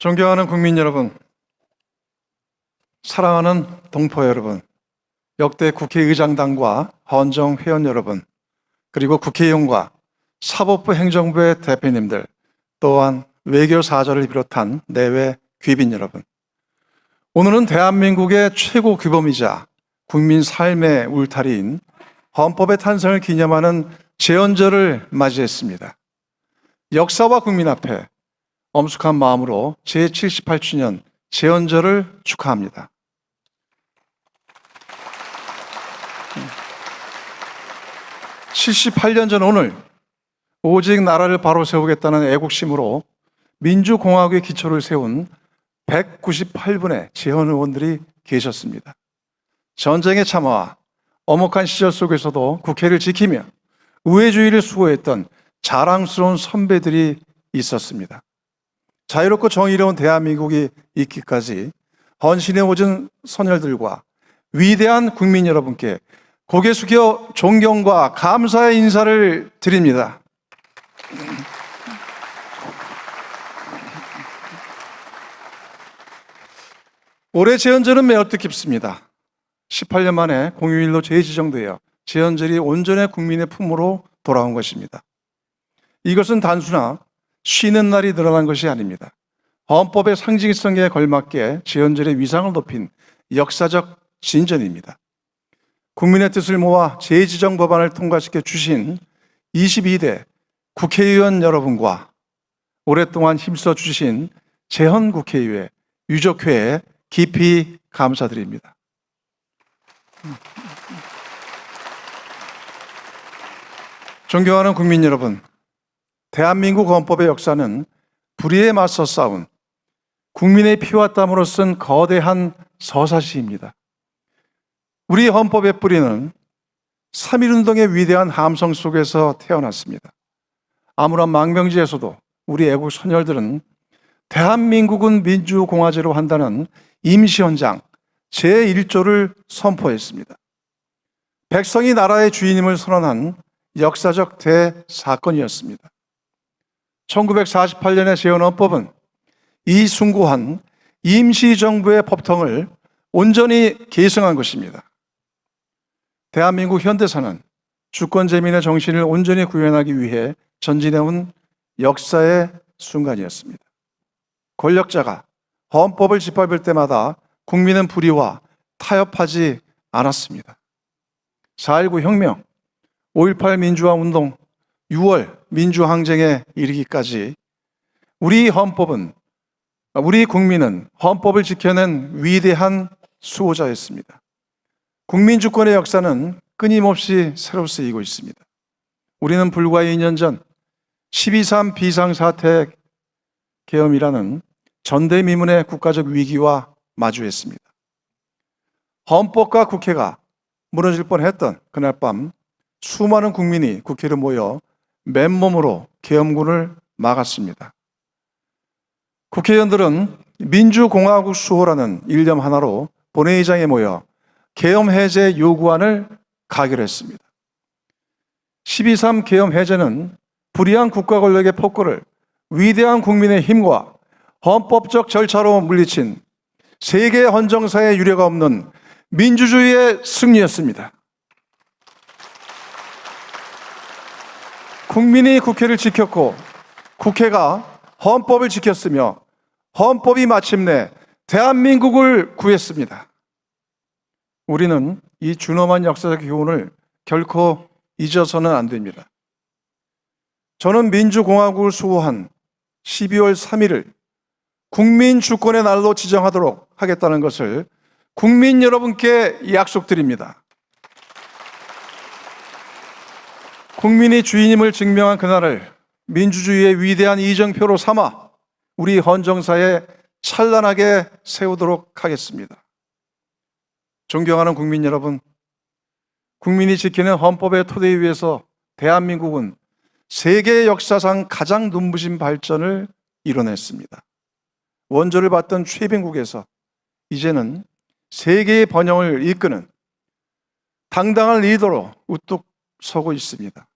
존경하는 국민 여러분, 사랑하는 동포 여러분, 역대 국회의장단과 헌정 회원 여러분, 그리고 국회의원과 사법부 행정부의 대표님들, 또한 외교사절을 비롯한 내외 귀빈 여러분, 오늘은 대한민국의 최고 규범이자 국민 삶의 울타리인 헌법의 탄생을 기념하는 제헌절을 맞이했습니다. 역사와 국민 앞에 엄숙한 마음으로 제78주년 제헌절을 축하합니다. 78년 전 오늘, 오직 나라를 바로 세우겠다는 애국심으로 민주공화국의 기초를 세운 198분의 제헌 의원들이 계셨습니다. 전쟁의 참화와 엄혹한 시절 속에서도 국회를 지키며 우회주의를 수호했던 자랑스러운 선배들이 있었습니다. 자유롭고 정의로운 대한민국이 있기까지 헌신해 오신 선열들과 위대한 국민 여러분께 고개 숙여 존경과 감사의 인사를 드립니다. 올해 제헌절은 매우 뜻깊습니다. 18년 만에 공휴일로 재지정되어 제헌절이 온전히 국민의 품으로 돌아온 것입니다. 이것은 단순한 쉬는 날이 늘어난 것이 아닙니다. 헌법의 상징성에 걸맞게 제헌절의 위상을 높인 역사적 진전입니다. 국민의 뜻을 모아 재지정 법안을 통과시켜 주신 22대 국회의원 여러분과 오랫동안 힘써 주신 제헌국회의회, 유족회에 깊이 감사드립니다. 존경하는 국민 여러분, 대한민국 헌법의 역사는 불의에 맞서 싸운 국민의 피와 땀으로 쓴 거대한 서사시입니다. 우리 헌법의 뿌리는 3.1운동의 위대한 함성 속에서 태어났습니다. 아무런 망명지에서도 우리 애국 선열들은 대한민국은 민주공화제로 한다는 임시헌장 제1조를 선포했습니다. 백성이 나라의 주인임을 선언한 역사적 대사건이었습니다. 1948년의 제헌헌법은 이 숭고한 임시정부의 법통을 온전히 계승한 것입니다. 대한민국 현대사는 주권재민의 정신을 온전히 구현하기 위해 전진해온 역사의 순간이었습니다. 권력자가 헌법을 짓밟을 때마다 국민은 불의와 타협하지 않았습니다. 4.19 혁명, 5.18 민주화운동, 6월 민주항쟁에 이르기까지 우리 국민은 헌법을 지켜낸 위대한 수호자였습니다. 국민주권의 역사는 끊임없이 새로 쓰이고 있습니다. 우리는 불과 2년 전 12.3 비상사태 계엄이라는 전대미문의 국가적 위기와 마주했습니다. 헌법과 국회가 무너질 뻔했던 그날 밤 수많은 국민이 국회로 모여 맨몸으로 계엄군을 막았습니다. 국회의원들은 민주공화국 수호라는 일념 하나로 본회의장에 모여 계엄 해제 요구안을 가결했습니다. 12.3 계엄 해제는 불의한 국가 권력의 폭거를 위대한 국민의 힘과 헌법적 절차로 물리친 세계 헌정사의 유례가 없는 민주주의의 승리였습니다. 국민이 국회를 지켰고 국회가 헌법을 지켰으며 헌법이 마침내 대한민국을 구했습니다. 우리는 이 준엄한 역사적 교훈을 결코 잊어서는 안 됩니다. 저는 민주공화국을 수호한 12월 3일을 국민주권의 날로 지정하도록 하겠다는 것을 국민 여러분께 약속드립니다. 국민이 주인임을 증명한 그날을 민주주의의 위대한 이정표로 삼아 우리 헌정사에 찬란하게 세우도록 하겠습니다. 존경하는 국민 여러분, 국민이 지키는 헌법의 토대 위에서 대한민국은 세계 역사상 가장 눈부신 발전을 이뤄냈습니다. 원조를 받던 최빈국에서 이제는 세계의 번영을 이끄는 당당한 리더로 우뚝 서고 있습니다.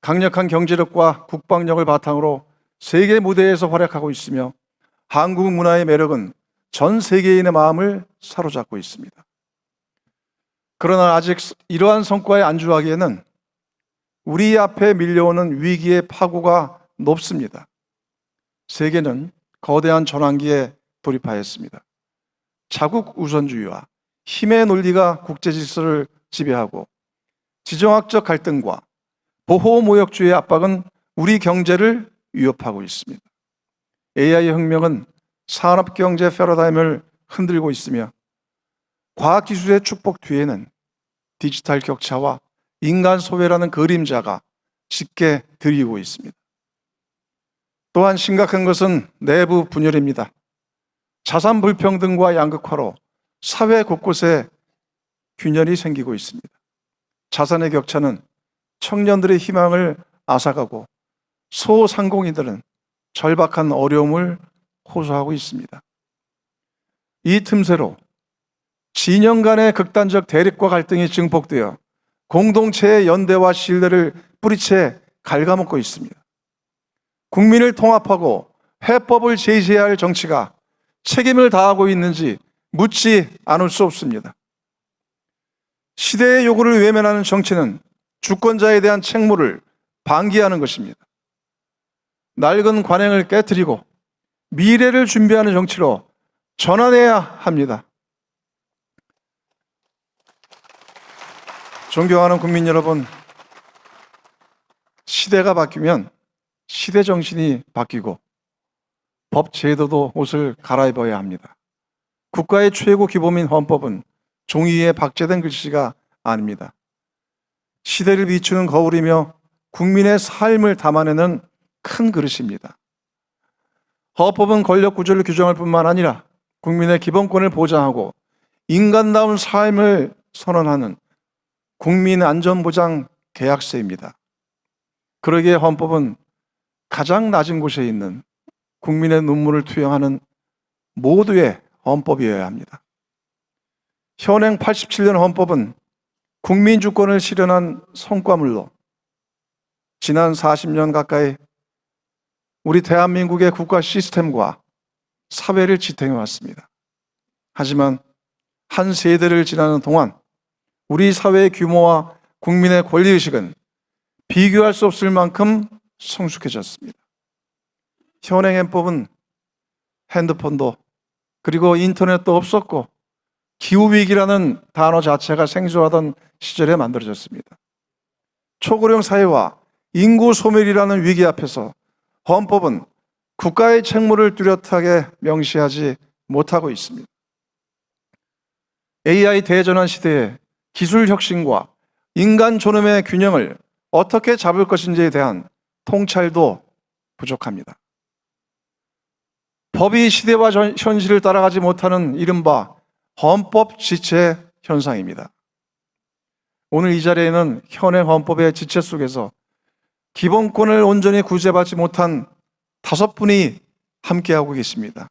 강력한 경제력과 국방력을 바탕으로 세계 무대에서 활약하고 있으며 한국 문화의 매력은 전 세계인의 마음을 사로잡고 있습니다. 그러나 아직 이러한 성과에 안주하기에는 우리 앞에 밀려오는 위기의 파고가 높습니다. 세계는 거대한 전환기에 돌입하였습니다. 자국 우선주의와 힘의 논리가 국제 질서를 지배하고 지정학적 갈등과 보호무역주의의 압박은 우리 경제를 위협하고 있습니다. AI 혁명은 산업경제 패러다임을 흔들고 있으며 과학기술의 축복 뒤에는 디지털 격차와 인간 소외라는 그림자가 짙게 드리고 있습니다. 또한 심각한 것은 내부 분열입니다. 자산 불평등과 양극화로 사회 곳곳에 균열이 생기고 있습니다. 자산의 격차는 청년들의 희망을 앗아가고 소상공인들은 절박한 어려움을 호소하고 있습니다. 이 틈새로 진영 간의 극단적 대립과 갈등이 증폭되어 공동체의 연대와 신뢰를 뿌리채 갉아먹고 있습니다. 국민을 통합하고 해법을 제시해야 할 정치가 책임을 다하고 있는지 묻지 않을 수 없습니다. 시대의 요구를 외면하는 정치는 주권자에 대한 책무를 방기하는 것입니다. 낡은 관행을 깨뜨리고 미래를 준비하는 정치로 전환해야 합니다. 존경하는 국민 여러분, 시대가 바뀌면 시대 정신이 바뀌고 법 제도도 옷을 갈아입어야 합니다. 국가의 최고 기본인 헌법은 종이 위에 박제된 글씨가 아닙니다. 시대를 비추는 거울이며 국민의 삶을 담아내는 큰 그릇입니다. 헌법은 권력 구조를 규정할 뿐만 아니라 국민의 기본권을 보장하고 인간다운 삶을 선언하는 국민 안전보장 계약서입니다. 그러기에 헌법은 가장 낮은 곳에 있는 국민의 눈물을 투영하는 모두의 헌법이어야 합니다. 현행 87년 헌법은 국민 주권을 실현한 성과물로 지난 40년 가까이 우리 대한민국의 국가 시스템과 사회를 지탱해 왔습니다. 하지만 한 세대를 지나는 동안 우리 사회의 규모와 국민의 권리의식은 비교할 수 없을 만큼 성숙해졌습니다. 현행 헌법은 핸드폰도 그리고 인터넷도 없었고 기후위기라는 단어 자체가 생소하던 시절에 만들어졌습니다. 초고령 사회와 인구 소멸이라는 위기 앞에서 헌법은 국가의 책무를 뚜렷하게 명시하지 못하고 있습니다. AI 대전환 시대에 기술 혁신과 인간 존엄의 균형을 어떻게 잡을 것인지에 대한 통찰도 부족합니다. 법이 시대와 현실을 따라가지 못하는 이른바 헌법 지체 현상입니다. 오늘 이 자리에는 현행 헌법의 지체 속에서 기본권을 온전히 구제받지 못한 5분이 함께하고 계십니다.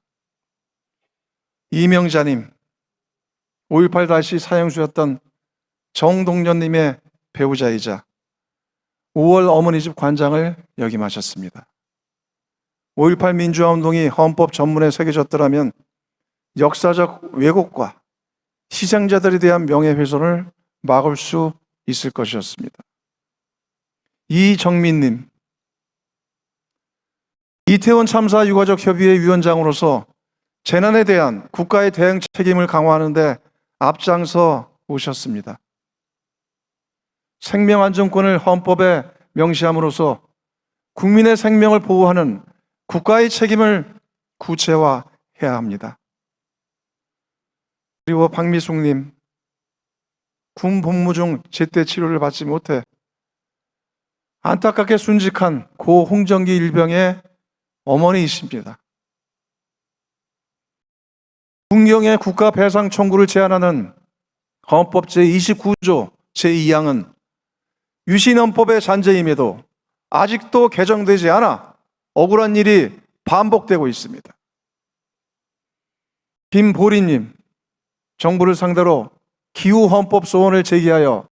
이명자님, 5.18 당시 사형수였던 정동련님의 배우자이자 5월 어머니집 관장을 역임하셨습니다. 5.18 민주화운동이 헌법 전문에 새겨졌더라면 역사적 왜곡과 희생자들에 대한 명예훼손을 막을 수 있을 것이었습니다. 이정민님, 이태원 참사 유가족 협의회 위원장으로서 재난에 대한 국가의 대응 책임을 강화하는 데 앞장서 오셨습니다. 생명안전권을 헌법에 명시함으로써 국민의 생명을 보호하는 국가의 책임을 구체화해야 합니다. 그리고 박미숙님, 군 복무 중 제때 치료를 받지 못해 안타깝게 순직한 고 홍정기 일병의 어머니이십니다. 군경의 국가 배상 청구를 제한하는 헌법 제29조 제2항은 유신헌법의 잔재임에도 아직도 개정되지 않아 억울한 일이 반복되고 있습니다. 김보리님, 정부를 상대로 기후헌법 소원을 제기하여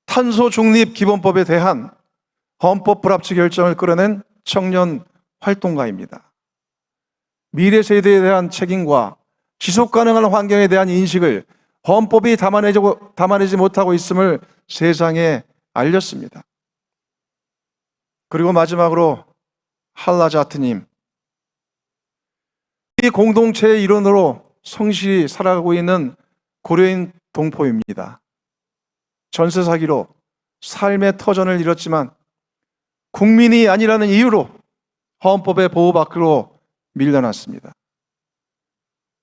탄소중립기본법에 대한 헌법 불합치 결정을 끌어낸 청년 활동가입니다. 미래 세대에 대한 책임과 지속 가능한 환경에 대한 인식을 헌법이 담아내지 못하고 있음을 세상에 알렸습니다. 그리고 마지막으로 할라자트님, 이 공동체의 일원으로 성실히 살아가고 있는 고려인 동포입니다. 전세 사기로 삶의 터전을 잃었지만 국민이 아니라는 이유로 헌법의 보호 밖으로 밀려났습니다.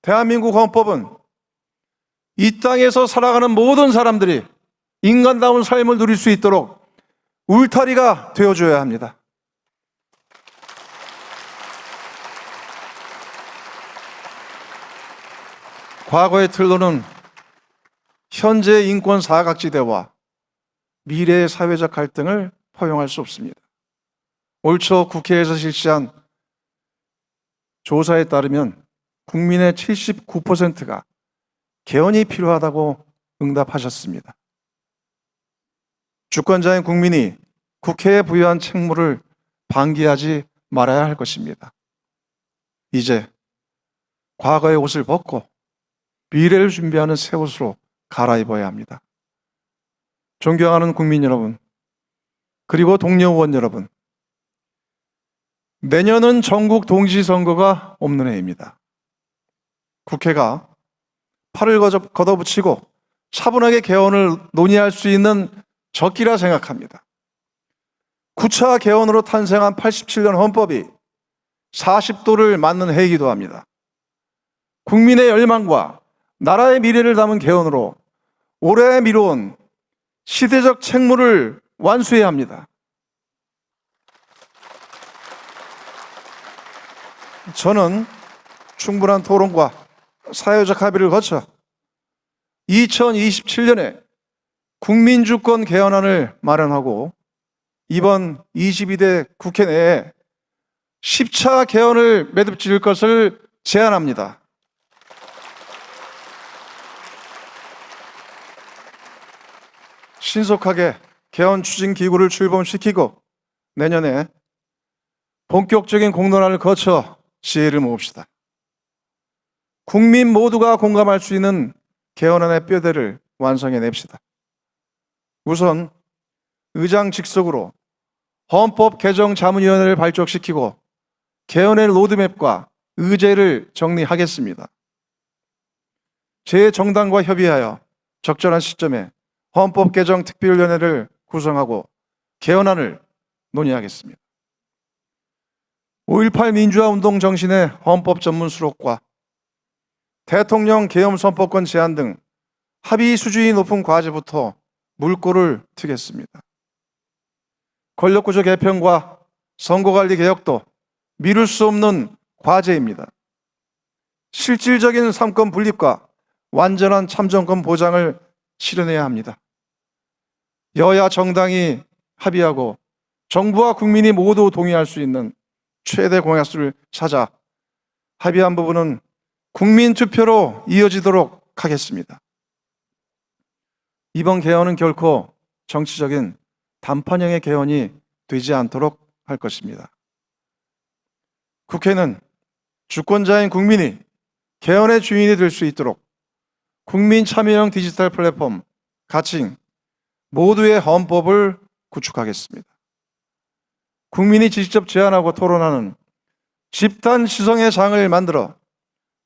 대한민국 헌법은 이 땅에서 살아가는 모든 사람들이 인간다운 삶을 누릴 수 있도록 울타리가 되어줘야 합니다. 과거의 틀로는 현재의 인권 사각지대와 미래의 사회적 갈등을 포용할 수 없습니다. 올 초 국회에서 실시한 조사에 따르면 국민의 79%가 개헌이 필요하다고 응답하셨습니다. 주권자인 국민이 국회에 부여한 책무를 방기하지 말아야 할 것입니다. 이제 과거의 옷을 벗고 미래를 준비하는 새 옷으로 갈아입어야 합니다. 존경하는 국민 여러분, 그리고 동료 의원 여러분, 내년은 전국 동시 선거가 없는 해입니다. 국회가 팔을 걷어붙이고 차분하게 개헌을 논의할 수 있는 적기라 생각합니다. 9차 개헌으로 탄생한 87년 헌법이 40도를 맞는 해이기도 합니다. 국민의 열망과 나라의 미래를 담은 개헌으로 오래 미뤄온 시대적 책무를 완수해야 합니다. 저는 충분한 토론과 사회적 합의를 거쳐 2027년에 국민주권 개헌안을 마련하고 이번 22대 국회 내에 10차 개헌을 매듭지을 것을 제안합니다. 신속하게 개헌 추진 기구를 출범시키고 내년에 본격적인 공론화를 거쳐 지혜를 모읍시다. 국민 모두가 공감할 수 있는 개헌안의 뼈대를 완성해냅시다. 우선 의장 직속으로 헌법 개정 자문위원회를 발족시키고 개헌의 로드맵과 의제를 정리하겠습니다. 제 정당과 협의하여 적절한 시점에 헌법 개정 특별위원회를 구성하고 개헌안을 논의하겠습니다. 5.18 민주화 운동 정신의 헌법 전문 수록과 대통령 계엄 선포권 제한 등 합의 수준이 높은 과제부터 물꼬를 트겠습니다. 권력구조 개편과 선거관리 개혁도 미룰 수 없는 과제입니다. 실질적인 삼권 분립과 완전한 참정권 보장을 실현해야 합니다. 여야 정당이 합의하고 정부와 국민이 모두 동의할 수 있는 최대 공약수를 찾아 합의한 부분은 국민 투표로 이어지도록 하겠습니다. 이번 개헌은 결코 정치적인 단판형의 개헌이 되지 않도록 할 것입니다. 국회는 주권자인 국민이 개헌의 주인이 될 수 있도록 국민 참여형 디지털 플랫폼 가칭 모두의 헌법을 구축하겠습니다. 국민이 직접 제안하고 토론하는 집단 시성의 장을 만들어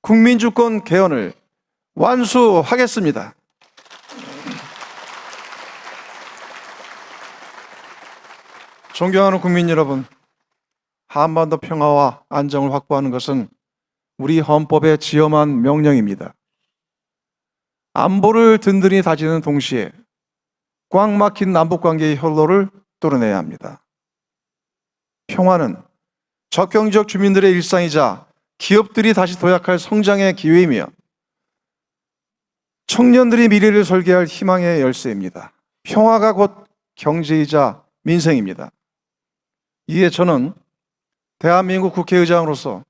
국민주권 개헌을 완수하겠습니다. 존경하는 국민 여러분, 한반도 평화와 안정을 확보하는 것은 우리 헌법의 지엄한 명령입니다. 안보를 든든히 다지는 동시에 꽉 막힌 남북관계의 혈로를 뚫어내야 합니다. 평화는 적경지역 주민들의 일상이자 기업들이 다시 도약할 성장의 기회이며 청년들이 미래를 설계할 희망의 열쇠입니다. 평화가 곧 경제이자 민생입니다. 이에 저는 대한민국 국회의장으로서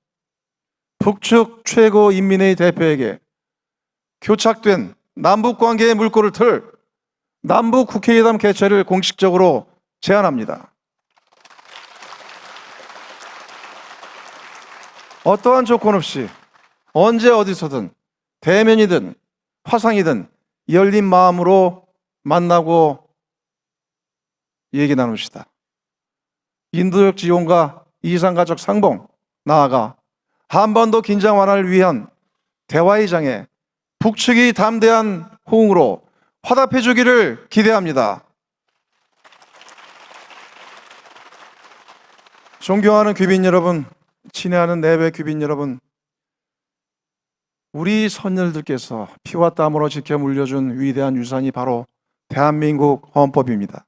북측 최고인민회의 대표에게 교착된 남북관계의 물꼬를 틀 남북국회의담 개최를 공식적으로 제안합니다. 어떠한 조건 없이 언제 어디서든 대면이든 화상이든 열린 마음으로 만나고 얘기 나눕시다. 인도적 지원과 이산가족 상봉, 나아가 한반도 긴장 완화를 위한 대화의 장에 북측이 담대한 호응으로 화답해 주기를 기대합니다. 존경하는 귀빈 여러분, 친애하는 내외 귀빈 여러분, 우리 선열들께서 피와 땀으로 지켜 물려준 위대한 유산이 바로 대한민국 헌법입니다.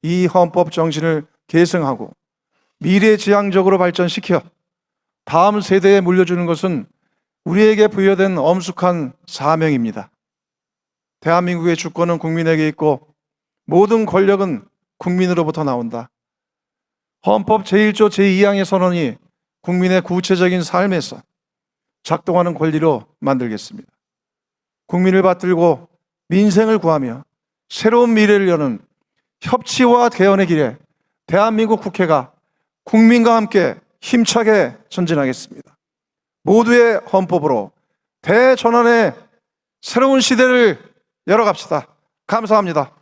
이 헌법 정신을 계승하고 미래지향적으로 발전시켜 다음 세대에 물려주는 것은 우리에게 부여된 엄숙한 사명입니다. 대한민국의 주권은 국민에게 있고 모든 권력은 국민으로부터 나온다. 헌법 제1조 제2항의 선언이 국민의 구체적인 삶에서 작동하는 권리로 만들겠습니다. 국민을 받들고 민생을 구하며 새로운 미래를 여는 협치와 개헌의 길에 대한민국 국회가 국민과 함께 힘차게 전진하겠습니다. 모두의 헌법으로 대전환의 새로운 시대를 열어갑시다. 감사합니다.